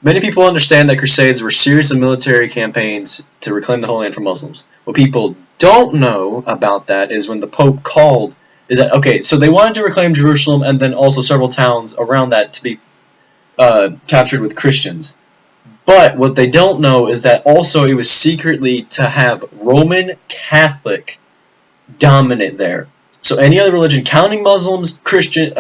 Many people understand that Crusades were series of military campaigns to reclaim the Holy Land from Muslims. What people don't know about that is when the Pope called, is that, okay, so they wanted to reclaim Jerusalem and then also several towns around that to be captured with Christians. But what they don't know is that also it was secretly to have Roman Catholic dominant there. So any other religion, counting Muslims, Christian,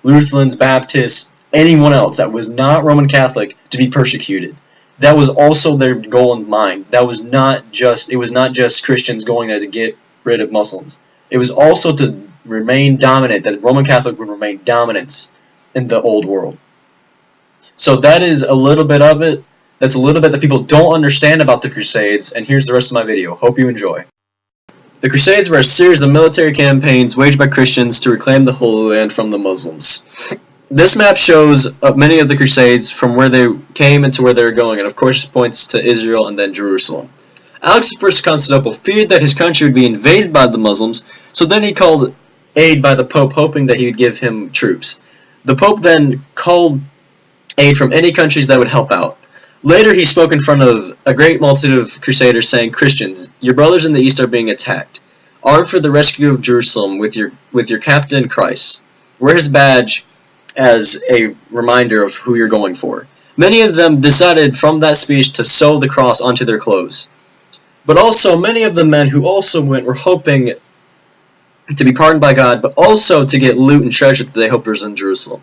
Lutherans, Baptists, anyone else that was not Roman Catholic, to be persecuted. That was also their goal in mind. That was not just, it was not just Christians going there to get rid of Muslims. It was also to remain dominant, that Roman Catholic would remain dominant in the old world. So that is a little bit of it. That's a little bit that people don't understand about the Crusades, and here's the rest of my video. Hope you enjoy. The Crusades were a series of military campaigns waged by Christians to reclaim the Holy Land from the Muslims. This map shows many of the Crusades from where they came and to where they were going, and of course points to Israel and then Jerusalem. Alex I of Constantinople feared that his country would be invaded by the Muslims, so then he called aid by the Pope, hoping that he would give him troops. The Pope then called aid from any countries that would help out. Later he spoke in front of a great multitude of crusaders, saying, "Christians, your brothers in the east are being attacked. Arm for the rescue of Jerusalem with your captain Christ. Wear his badge as a reminder of who you're going for." Many of them decided from that speech to sew the cross onto their clothes. But also many of the men who also went were hoping to be pardoned by God, but also to get loot and treasure that they hoped was in Jerusalem.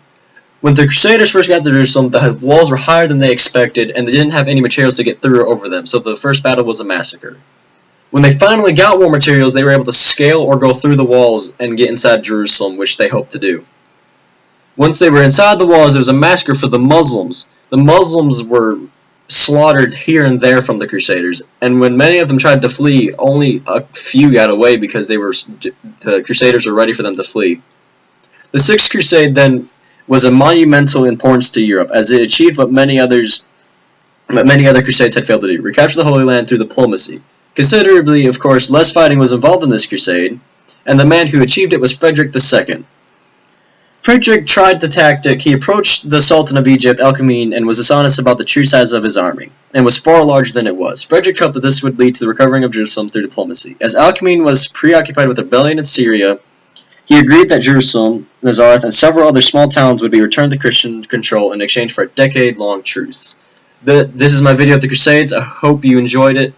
When the Crusaders first got to Jerusalem, the walls were higher than they expected, and they didn't have any materials to get through or over them, so the first battle was a massacre. When they finally got war materials, they were able to scale or go through the walls and get inside Jerusalem, which they hoped to do. Once they were inside the walls, there was a massacre for the Muslims. The Muslims were slaughtered here and there from the Crusaders, and when many of them tried to flee, only a few got away because the Crusaders were ready for them to flee. The Sixth Crusade then was of monumental importance to Europe, as it achieved what many other crusades had failed to do: recapture the Holy Land through diplomacy. Considerably, of course, less fighting was involved in this crusade, and the man who achieved it was Frederick II. Frederick tried the tactic. He approached the Sultan of Egypt, Al-Qamin, and was dishonest about the true size of his army, and was far larger than it was. Frederick hoped that this would lead to the recovering of Jerusalem through diplomacy. As Al-Qamin was preoccupied with rebellion in Syria, he agreed that Jerusalem, Nazareth, and several other small towns would be returned to Christian control in exchange for a decade-long truce. This is my video of the Crusades. I hope you enjoyed it.